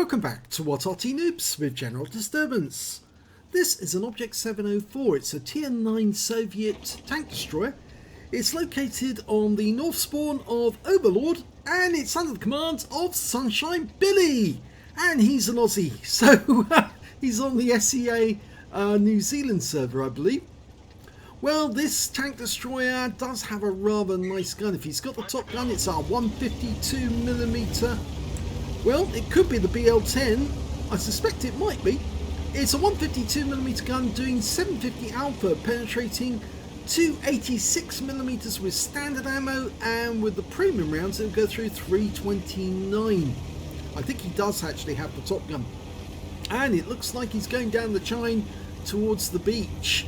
Welcome back to What Arty Noobs with General Disturbance. This is an Object 704. It's a Tier 9 Soviet tank destroyer. It's located on the north spawn of Overlord and it's under the command of sunshinebilly. And he's an Aussie, so he's on the SEA New Zealand server, I believe. Well, this tank destroyer does have a rather nice gun. If he's got the top gun, it's a 152mm. Well, it could be the BL-10. I suspect it might be. It's a 152mm gun doing 750 alpha, penetrating 286mm with standard ammo, and with the premium rounds it'll go through 329. I think he does actually have the top gun. And it looks like he's going down the chine towards the beach.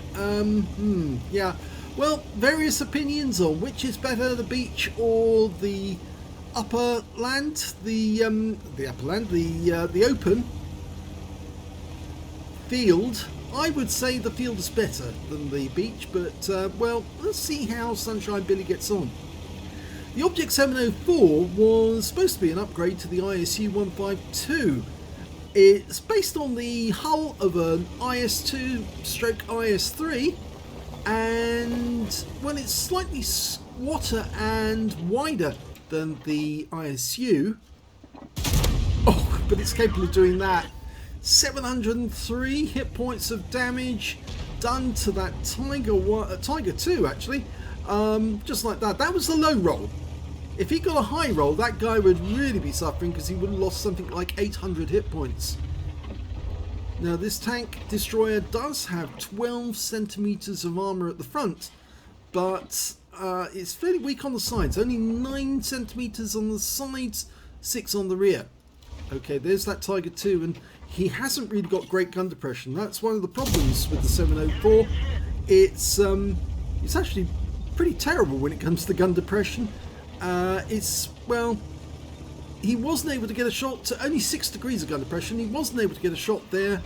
Yeah. Well, various opinions on which is better, the beach or the upper land, the open field. I would say the field is better than the beach, but well, let's see how sunshinebilly gets on. The Object 704 was supposed to be an upgrade to the ISU 152. It's based on the hull of an IS-2/IS-3, and well, it's slightly squatter and wider than the ISU. Oh, but it's capable of doing that. 703 hit points of damage done to that Tiger 2 actually, just like that. That was the low roll. If he got a high roll, that guy would really be suffering because he would have lost something like 800 hit points. Now this tank destroyer does have 12 centimeters of armor at the front, but it's fairly weak on the sides. Only 9 centimeters on the sides, 6 on the rear. Okay, there's that Tiger 2, and he hasn't really got great gun depression. That's one of the problems with the 704. It's actually pretty terrible when it comes to gun depression. Well, he wasn't able to get a shot to only 6 degrees of gun depression. He wasn't able to get a shot there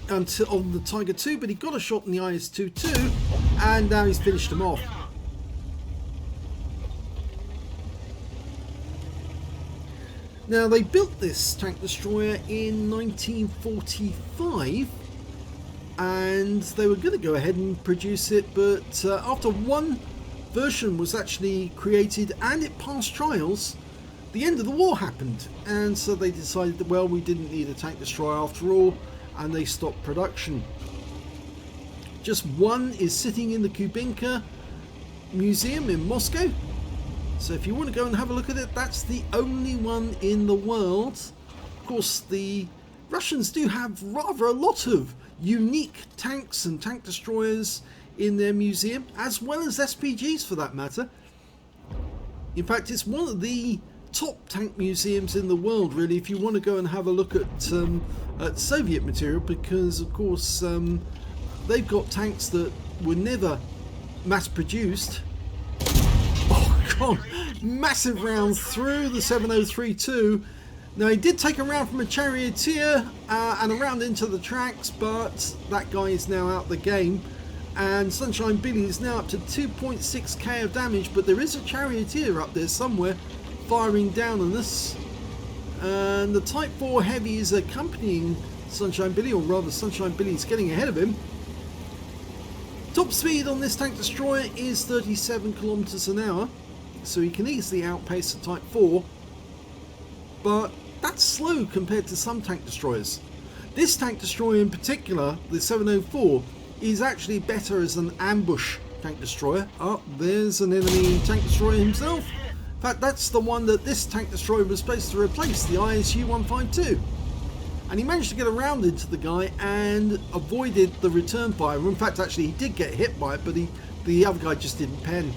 until on the Tiger 2, but he got a shot in the IS-2 too, and now he's finished him off. Now, they built this tank destroyer in 1945, and they were going to go ahead and produce it, but after one version was actually created and it passed trials, the end of the war happened, and so they decided that, well, we didn't need a tank destroyer after all, and they stopped production. Just one is sitting in the Kubinka Museum in Moscow, so if you want to go and have a look at it, that's the only one in the world. Of course, the Russians do have rather a lot of unique tanks and tank destroyers in their museum, as well as SPGs for that matter. In fact, it's one of the top tank museums in the world, really, if you want to go and have a look at Soviet material, because of course they've got tanks that were never mass produced. Oh god, massive rounds through the 703 too. Now, he did take a round from a charioteer and a round into the tracks, but that guy is now out the game. And sunshinebilly is now up to 2.6k of damage, but there is a charioteer up there somewhere firing down on us. And the Type 4 Heavy is accompanying sunshinebilly, or rather sunshinebilly is getting ahead of him. Top speed on this tank destroyer is 37 kilometers an hour, so he can easily outpace the Type 4. But that's slow compared to some tank destroyers. This tank destroyer in particular, the 704, is actually better as an ambush tank destroyer. Oh, there's an enemy tank destroyer himself. In fact, that's the one that this tank destroyer was supposed to replace, the ISU 152. And he managed to get around into the guy and avoided the return fire. In fact, actually, he did get hit by it, but the other guy just didn't pen.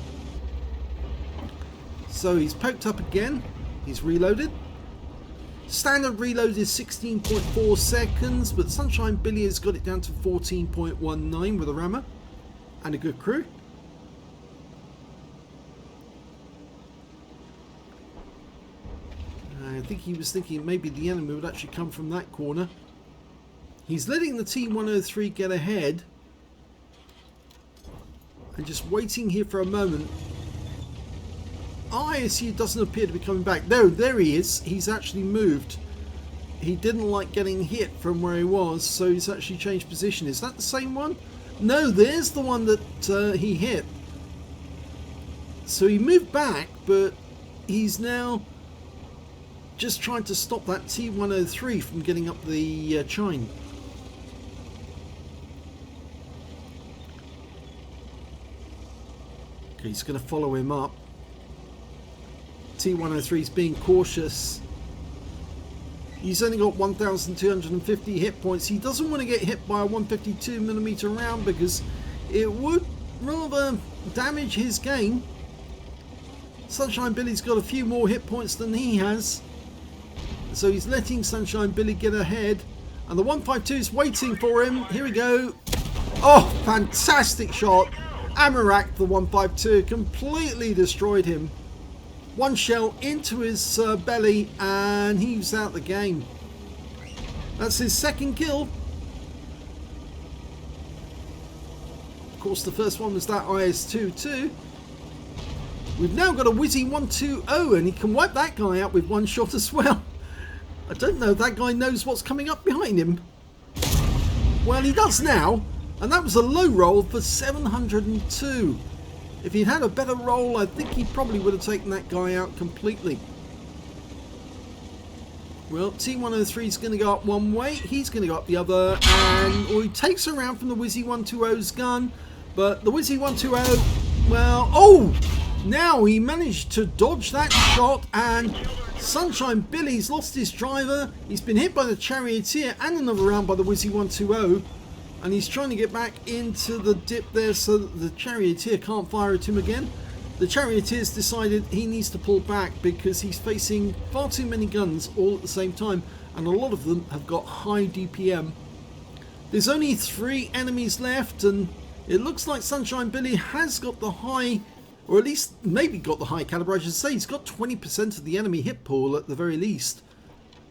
So he's poked up again. He's reloaded. Standard reload is 16.4 seconds, but sunshinebilly has got it down to 14.19 with a rammer and a good crew. I think he was thinking maybe the enemy would actually come from that corner. He's letting the T-103 get ahead and just waiting here for a moment. ISU doesn't appear to be coming back. There he is. He's actually moved. he didn't like getting hit from where he was, so he's actually changed position. Is that the same one? No, there's the one that he hit. So he moved back, but he's now just trying to stop that T103 from getting up the chine. Okay, he's going to follow him up. T103 is being cautious. He's only got 1,250 hit points. He doesn't want to get hit by a 152mm round because it would rather damage his game. Sunshine Billy's got a few more hit points than he has, so he's letting Sunshine Billy get ahead, and the 152 is waiting for him. Here we go. Oh, fantastic shot. Amarak, the 152, completely destroyed him. One shell into his belly, and he's out the game. That's his second kill. Of course, the first one was that IS-2 too. We've now got a Wizzy 120, and he can wipe that guy out with one shot as well. I don't know if that guy knows what's coming up behind him. Well, he does now, and that was a low roll for 702. If he'd had a better roll, I think he probably would have taken that guy out completely. Well, T103 is going to go up one way, he's going to go up the other, and he takes her around from the Wizzy 120's gun, but the Wizzy 120, well, oh! Now he managed to dodge that shot, and Sunshine Billy's lost his driver. He's been hit by the Charioteer and another round by the Wizzy 120, and he's trying to get back into the dip there so that the Charioteer can't fire at him again. The Charioteer's decided he needs to pull back because he's facing far too many guns all at the same time, and a lot of them have got high DPM. There's only 3 enemies left, and it looks like Sunshine Billy has got the high, or at least maybe got the high caliber. I should say he's got 20% of the enemy hit pool at the very least,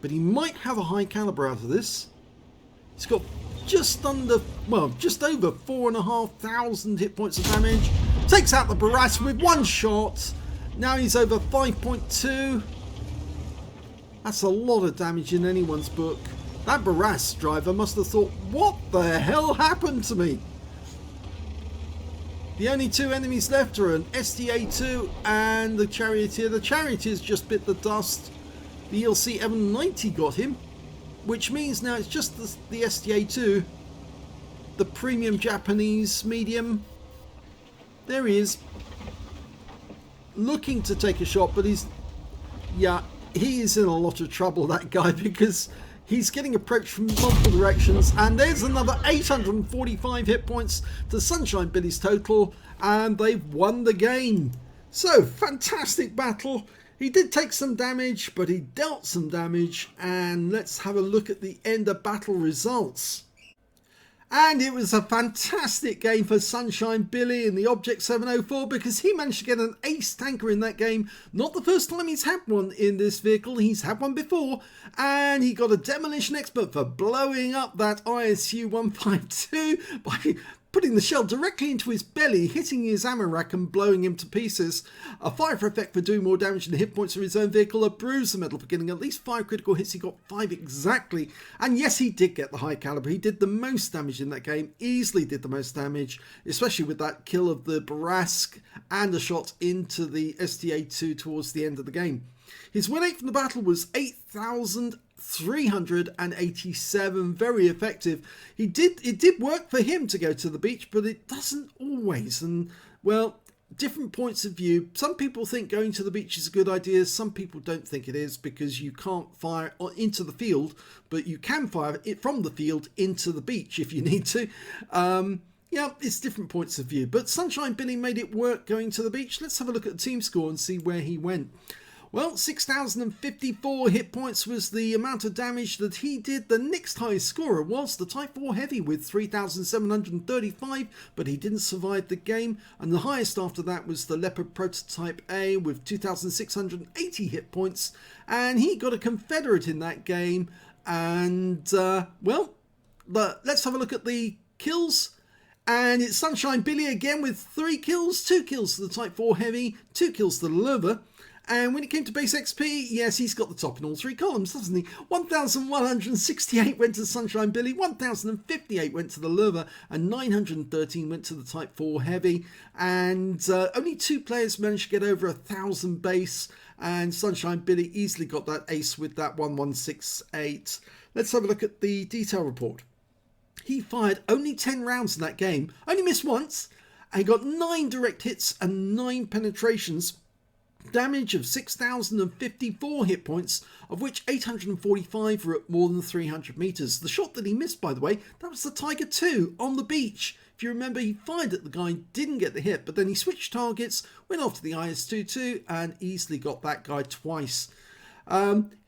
but he might have a high caliber out of this. He's got just under, well, just over 4,500 hit points of damage. Takes out the Barras with one shot. Now he's over 5.2. That's a lot of damage in anyone's book. That Barras driver must have thought, what the hell happened to me? The only 2 enemies left are an SDA-2 and the Charioteer. The Charioteer's just bit the dust. The ELC M90 got him, which means now it's just the SDA-2, the premium Japanese medium. There he is, looking to take a shot, but he is in a lot of trouble, that guy, because he's getting approached from multiple directions, and there's another 845 hit points to Sunshine Billy's total, and they've won the game. So, fantastic battle. He did take some damage, but he dealt some damage, and let's have a look at the end of battle results. And it was a fantastic game for Sunshine Billy in the Object 704 because he managed to get an ace tanker in that game. Not the first time he's had one in this vehicle, he's had one before. And he got a Demolition Expert for blowing up that ISU 152 by putting the shell directly into his belly, hitting his ammo rack and blowing him to pieces. A fire for effect for doing more damage than hit points of his own vehicle. A bruiser medal for getting at least 5 critical hits. He got 5 exactly. And yes, he did get the high caliber. He did the most damage in that game. Easily did the most damage, especially with that kill of the Barask and a shot into the STA-2 towards the end of the game. His win rate from the battle was 8,387, very effective. It did work for him to go to the beach, but it doesn't always. And, well, different points of view. Some people think going to the beach is a good idea. Some people don't think it is because you can't fire into the field, but you can fire it from the field into the beach if you need to. Yeah, it's different points of view. But Sunshine Billy made it work going to the beach. Let's have a look at the team score and see where he went. Well, 6,054 hit points was the amount of damage that he did. The next highest scorer was the Type 4 Heavy with 3,735, but he didn't survive the game. And the highest after that was the Leopard Prototype A with 2,680 hit points. And he got a Confederate in that game. And, well, let's have a look at the kills. And it's Sunshine Billy again with 3 kills. 2 kills to the Type 4 Heavy, 2 kills to the Lover. And when it came to base XP, yes, he's got the top in all three columns, doesn't he? 1,168 went to the Sunshine Billy, 1,058 went to the Lerva, and 913 went to the Type 4 Heavy. And only 2 players managed to get over 1,000 base, and Sunshine Billy easily got that ace with that 1168. Let's have a look at the detail report. He fired only 10 rounds in that game, only missed once, and he got 9 direct hits and 9 penetrations. Damage of 6,054 hit points, of which 845 were at more than 300 meters. The shot that he missed, by the way, that was the Tiger II on the beach. If you remember, he fired at the guy, didn't get the hit, but then he switched targets, went after the IS-22 and easily got that guy twice.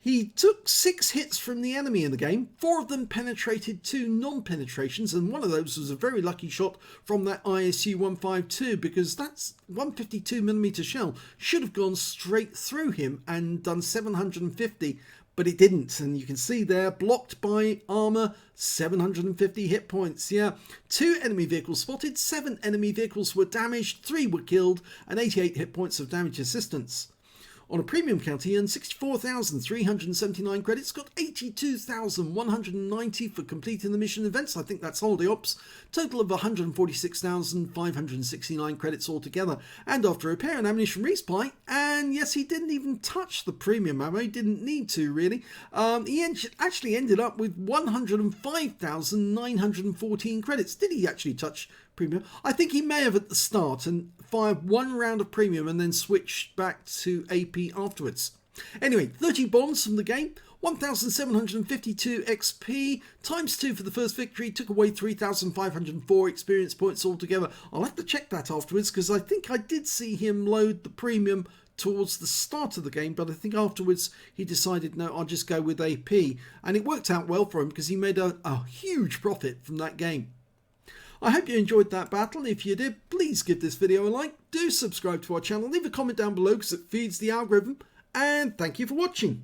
He took 6 hits from the enemy in the game. 4 of them penetrated, 2 non-penetrations, and one of those was a very lucky shot from that ISU-152, because that's 152mm shell should have gone straight through him and done 750, but it didn't. And you can see there, blocked by armor, 750 hit points. Yeah, 2 enemy vehicles spotted, 7 enemy vehicles were damaged, 3 were killed, and 88 hit points of damage assistance. On a premium count, he earned 64,379 credits, got 82,190 for completing the mission events. I think that's holiday ops. Total of 146,569 credits altogether. And after repair and ammunition resupply, and yes, he didn't even touch the premium ammo. He didn't need to, really. He actually ended up with 105,914 credits. Did he actually touch premium? I think he may have at the start and fired 1 round of premium and then switched back to AP afterwards. Anyway, 30 bombs from the game, 1,752 XP, times 2 for the first victory, took away 3,504 experience points altogether. I'll have to check that afterwards, because I think I did see him load the premium towards the start of the game, but I think afterwards he decided, no, I'll just go with AP. And it worked out well for him, because he made a huge profit from that game. I hope you enjoyed that battle. If you did, please give this video a like, do subscribe to our channel, leave a comment down below because it feeds the algorithm, and thank you for watching.